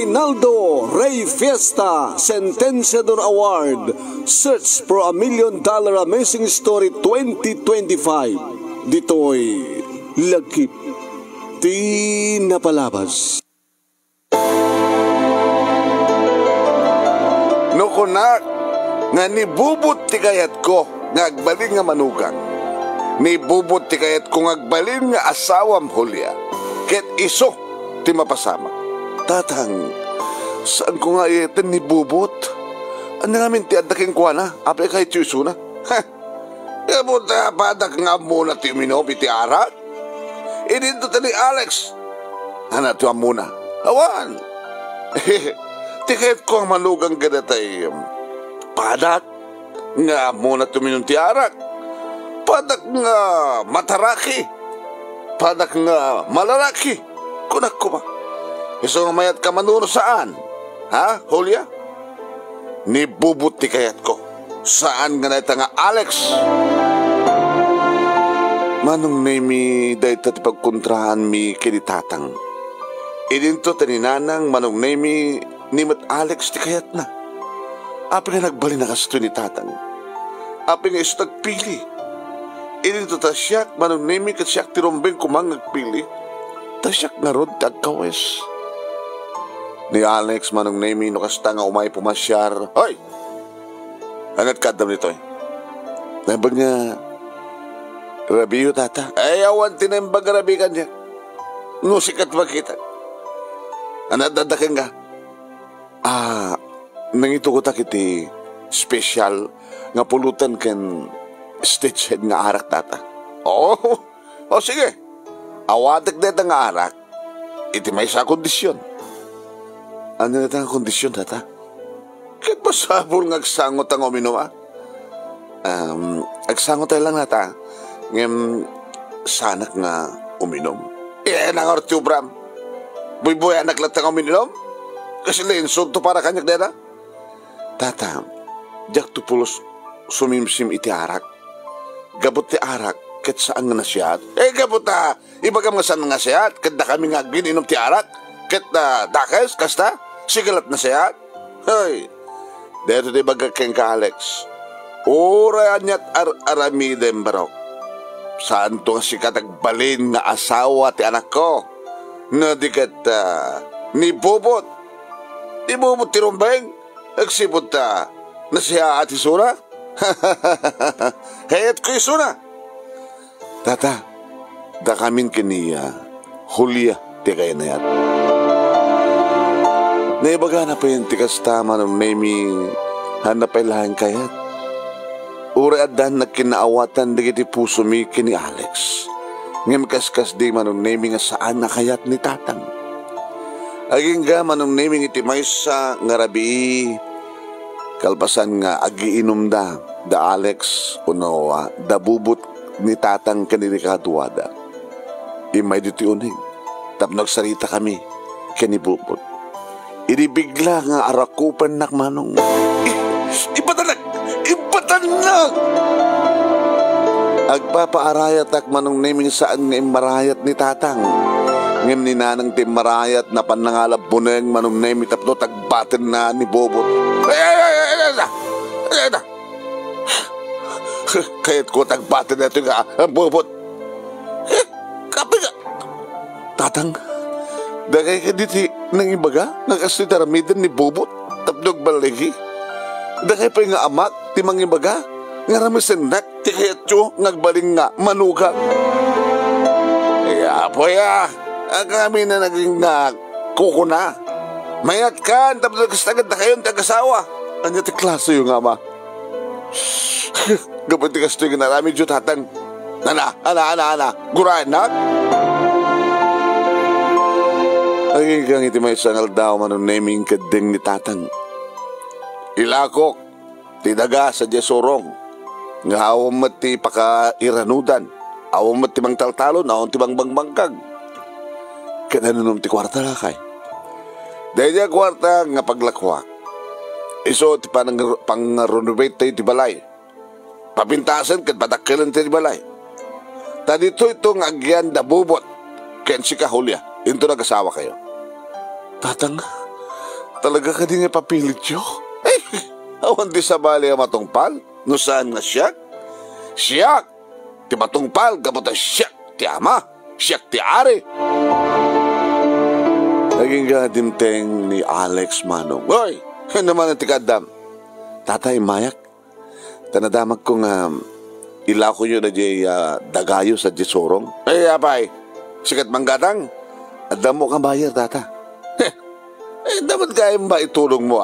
Reynaldo Rey Fiesta Sentenciador Award Search for a $1 Million Amazing Story 2025. Dito'y Lagkip Di Napalabas. Nukunak nga nibubot ti kayat ko nga agbalin nga manugang. Nibubot ti kayat ko nga agbalin nga asawam Julia. Ket iso ti mapasama. Tatang, saan ko nga iten nibubot? Ano namin ti adaking kuha na? Apay kahit yuso na? Ha? Kabuta padak nga muna ti minom iti arak? Idinto ta ni Alex. Hana ti muna. Awan. Ti kayat ko ang manugang gadatay padak nga muna tuminom ti arak. Padak nga mataraki. Padak nga malalaki. Kunak ko ba? Iso nga mayat ka manuno saan? Ha, Julia? Nibubuti kayat ko. Saan nga na ita nga Alex? Manong nemi dahi tati pagkontrahan mi kinitatang. Idinto taninanang manong nemi ni mat Alex ti kayat na. Api nga nagbali na kasto ni tatang. Api nga iso tagpili. Idinto ta siyak manong nemi kat siyak tirombeng kumang nagpili. Ta siyak na rod tagkawes. Ni Alex manong nemi no kasta nga umay pumasyar. Hoy! Angat kadam nito eh. Nabag nga rabiyo tata. Ay awan tinembag rabi ka niya. Nusikat makita. Anat dadaking ka. Nangito ko takiti special nga pulutan ken stage head nga arak tata. O sige. Awatek deta nga arak. Iti may sa kondisyon. Ano na ang kondisyon tata? Kahit ba sabol nga agsangot ang uminom agsangot tayo lang nata. Ngayon sanak nga uminom. Nang ortiyo bram. Buy-buy anak lang ang uminom. Kasi linsod to para kanyak deta. Tata, jak to pulos sumimsim iti arak. Gabot ti arak, ket saan nga nasyat? Gabot ta, iba ka nga saan nga siyat, ket da kami nga gininom ti arak, ket dakes, kasta, sigalat na siyat. Hoy, dito di baga keng ka Alex, ura anyat aramidem barok. Saan to nga sikat agbalin nga asawa ti anak ko? Na di ket ni bubot ti rumbeng, agsibot ta, na siya ati sura? Hayat ko iso na. Tata, da kamin kiniya Julia ti kaya na yan. Naibaga na pa yung tikas tama ng nemi hanap ay lahan kayat. Ura adan na kinaawatan di kiti puso mi kini Alex. Ngem kaskas di manong nemi nga saan na kayat ni tatang. Aging ga manong nemi iti maysa nga rabi kalpasan nga agiinom da Alex uno da bubut ni tatang kanirikaduada. Imay dito uning tapnog sarita kami kanibubut. Iribigla nga arakupan nak manong. Ipatanag! Agpapaarayat ak manong naming saan nga imarayat ni tatang. Ngem ni nanang timarayat na panangalap buneng manong nami tapno tagbaten na ni bobot. Kayat ko tagbaten na ito nga bobot. Kapi ka. Tatang, dagay ka diti nang ibaga, nagkasitaramidan ni bobot, tapnog baligi. Dagay pa nga amak, timang ibaga, nga ramisenak, ti kayat yo, ngagbaling nga, manugang. Po ya, ang kami na naging kukuna. Mayat ka, tapos nagkastagad na kayo, tagasawa. Anya ti klase yung ama. Gapit ti kasto yung narami dyo tatang. Ana, gurahan na? Ay, kang iti may sangal daw manong naming kadeng ni tatang. Ilakok, ti daga sa Jesorong. Nga awam mat ti pakairanudan. Awam mat ti mang taltalon, awam ti mang bangbangkag. Kananunom ti kwarta lakay. Dahil niya kwarta nga paglakwak. Iso ti pang-renovate tayo ti balay. Papintasan kat patakilan tayo ti balay. Tadito itong agyan da bubot. Ken si Julia, into nag-asawa kayo. Tatang, Talaga ka din papilit yo? Eh, awan di sa bali ang matungpal. No saan nga siyak? Siyak! Ti matungpal, kaputa siyak ti ama, siyak ti ari. Naging gadimteng ni Alex Manong. Hoy, yan naman ang tikadam. Tatay Mayak, tanadamag ko nga ila ko yun na jay dagayo sa jisorong. Eh, apay, sikat manggatang, adam mo kang bayar, tata. Eh, dapat kaya ba itulong mo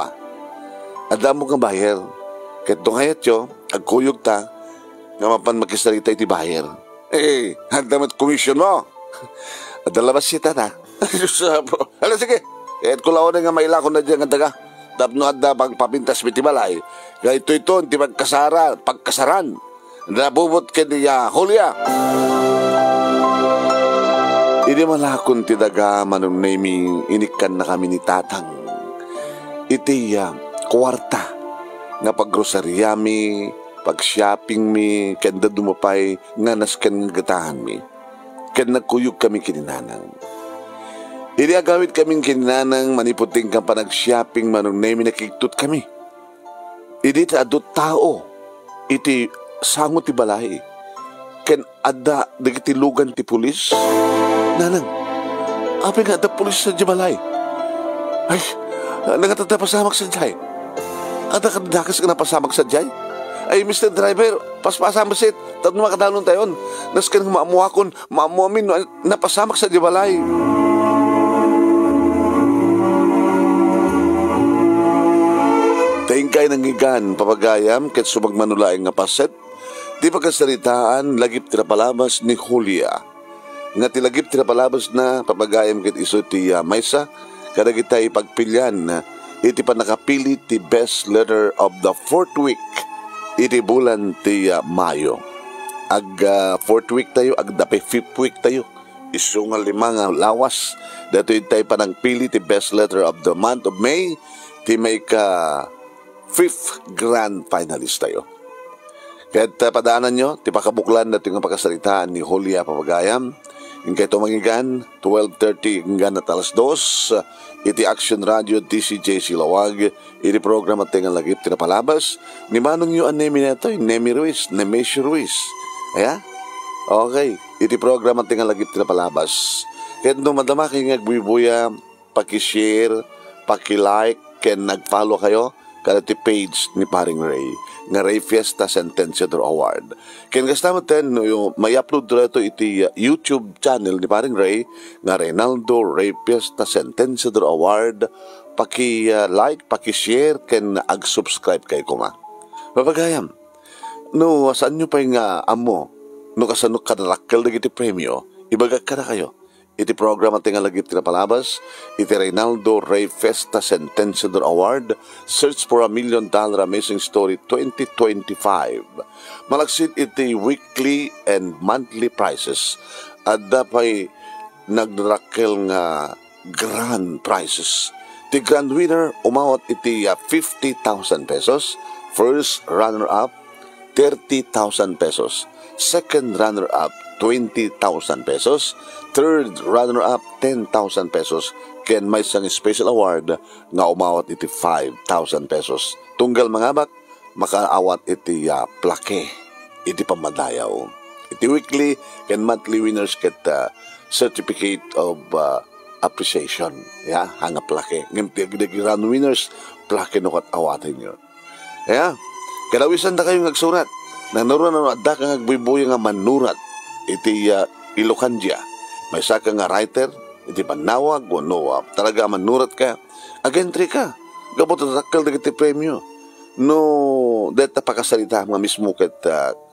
Adam mo kang bayar. Kahit tungayat yo, agkuyog ta, nga mapan magkisarita iti bayar. Eh, dapat komisyon mo. Adalabas si tata. Hala, sige. Kahit kulaw na nga mailakon na dyan nga taga. Tapno at pag papintas mitibalay. Kaya ito, ti pagkasaran. Nabubot ka niya, Julia. Hindi malakon ti daga manong naming inikan na kami ni tatang. Iti kwarta nga paggrosarya mi, pag-shopping mi, kanda dumapay nga naskan nga gatahan mi. Kanda nagkuyog kami kininanang. Hindi agawit kaming kininanang maniputing kang panag-shopping manong naming nakikitut kami. Hindi ta adot tao. Iti sangot ti balay. Ken ada dagitilugan ti pulis. Nanang, api nga ada pulis sa Jabalay. Ay, nangatanda pasamak sa jay. Ada kadadakas ka na pasamak sa jay. Ay, Mr. Driver, paspasamak sit. Tapos makadalon tayo. Naskan maamuakon, maamuamin na pasamak sa Jabalay. Tingkay ng igan, papagayam, ket sumagmanulaing nga paset. Di pagkasaritaan, lagip tirapalabas ni Julia. Nga tilagip tirapalabas na papagayam ket iso ti maysa, kada kita ipagpilyan iti panakapili ti best letter of the 4th week iti bulan ti Mayo. Ag 4th week tayo, ag dape 5th week tayo. Iso nga 5 nga lawas. Dato itay panagpili ti best letter of the month of May, ti may ka 5th grand finalist tayo. Kahit padaanan nyo, ti pakabuklan na tingang pagkasalitaan ni Julia Papagayam. Yung kayo tumangigan, 12:30 hanggang at alas 2, iti Action Radio TCJ Silawag, iti program at tingang lagip tinapalabas. Ni manong nyo ang nemi na ito, Nemi Ruiz, Nemesio Ruiz. Aya? Okay, iti program at tingang lagip tinapalabas. Kahit nung madama kayo nagbubuya, pakishare, pakilike, kaya nag-follow kayo, kada ti page ni Paring Ray, nga Ray Fiesta Sentenciador Award. Kaya kasama ten, may upload dito iti YouTube channel ni Paring Ray, nga Reynaldo Ray Fiesta Sentenciador Award. Paki-like, paki-share, kaya ag-subscribe kayo kuma. Mapagayam, no, saan nyo pa yung amo, no kasanok kadarakkel na iti premyo, ibagag ka na kayo. Iti program at nga lagip tinapalabas, iti Reynaldo Ray Fiesta Sentenciador Award, Search for $1 Million Amazing Story 2025. Malaksit iti weekly and monthly prizes at dapay nagdarakkel nga grand prizes. Ti grand winner umawat iti 50,000 pesos, first runner-up 30,000 pesos, second runner-up 20,000 pesos, third runner-up 10,000 pesos, ken may isang special award nga umawat iti 5,000 pesos. Tunggal mangabak, makaawat iti plake, iti pamadayaw. Iti weekly ken monthly winners ket certificate of appreciation. Ya, hanga plake. Ngem ti grand winners, plake no kat awatin nyo. Ya, kalawisan da kayo ngagsurat. Nanuran na adda kang agbuy-buy nga manurat iti Ilocandia. May saka nga writer, iti panawag, no, talaga manurat ka, agentry ka, gabot at takal na iti premyo. No, deta pakasalita nga mismo kat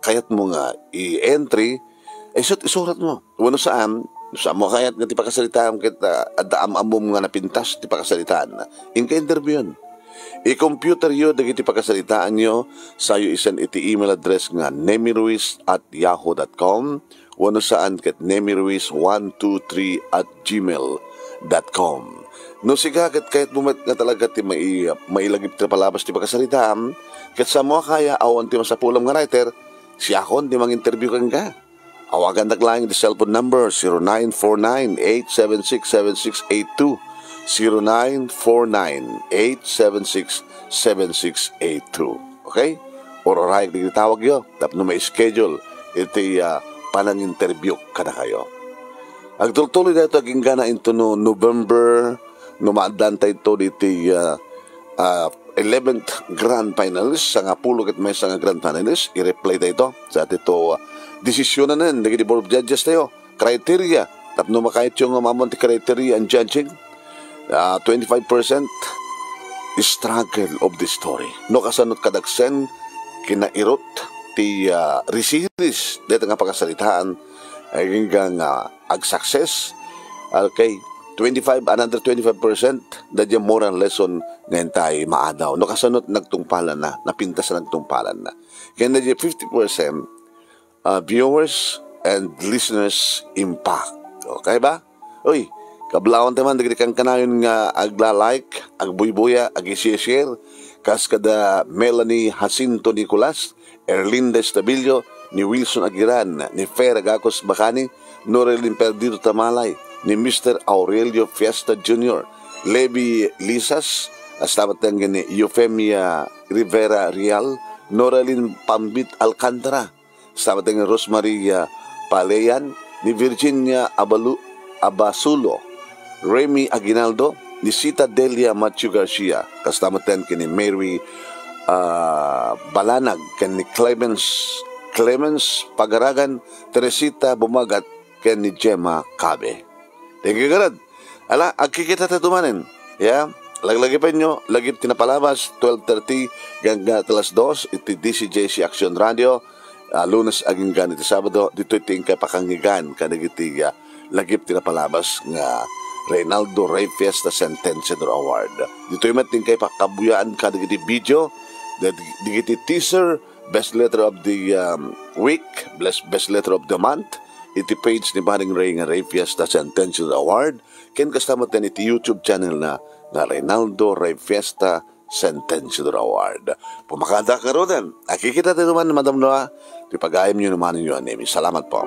kayat mo nga i-entry, isurat mo. Wano saan mo kayat nga ti pakasalita kat adaam-amom nga napintas ti pakasalitaan. Inka interview yun. I-computer yun, dagiti pagkasalitaan nyo, sayo isan iti email address nga nemiruiz@yahoo.com, wano saan ket nemiruiz123@gmail.com. No siga kahit bumat nga talaga ti mailagip ti palabas ti pagkasalitaan, ket sa mo kaya awan ti masapulam nga writer, si akon ti mang-interview kang ka. Awagan naglaing the cellphone number 0949-876-7682, 0949-876-7682. Okay? Ororay, tawag yun. Tapos may schedule. Iti panang-interview ka na kayo. Agtuloy na ito, aging gana into no November, numaadlan tayo ito diti 11th Grand Finalist, sa nga pulo kat may sa nga Grand Finalist, i-replay tayo ito. Sa ito, desisyon na nun, naging Board of Judges tayo, criteria, tapos numakait yung mamonti criteria and judging, 25% struggle of the story. No kasanot kadagsen, kinairot, ti resilis, dito nga pagkasalitaan, ay hanggang ag-success. Okay, 25, another 25%, that yung moral lesson ngayon tayo maadaw. No kasanot nagtungpalan na, napintas na nagtungpalan na. Kaya na 50% viewers and listeners impact. Okay ba? Uy, kablawan taman, dagdi kang kanayon nga agla-like, agbuybuya, ag-share, kas kada Melanie Jacinto Nicolas, Erlinda Estabilio, ni Wilson Aguiran, ni Fer Agacos Bacani, Norelin Perdido Tamalay, ni Mr. Aurelio Fiesta Jr., Levi Lisas, astabat ni Eufemia Rivera Real, Norelin Pambit Alcantara, astabat ni Rosmaria Paleyan, ni Virginia Abasulo, Remy Aguinaldo, ni Sita Delia Machu Garcia, kastamat ni Mary Balanag, ken ni Clemens Pagaragan, Teresita Bumagat, ken ni Gemma Cabe. Thank you, God. Ala, agkikita tatumanin. Yeah? Laglagi pa nyo, lagi tinapalabas, 12:30 hanggang alas 2, iti DCJC Action Radio, Lunes aging ganiti Sabado, dito iting kapakangigan, kanagiti lagip tinapalabas nga Reynaldo Ray Fiesta Sentenciador Award. Dito yung mating kay pakabuyaan kanagiti video, digiti teaser, best letter of the week, best letter of the month, iti page ni Maring Ray nga Ray Fiesta Sentencial Award, ken kasama ten iti YouTube channel na Reynaldo Ray Fiesta Sentencial Award. Pumakada ka ron, nakikita tayo naman, Madam Noah, di pag-ayam nyo naman ninyo, Anemi. Salamat po.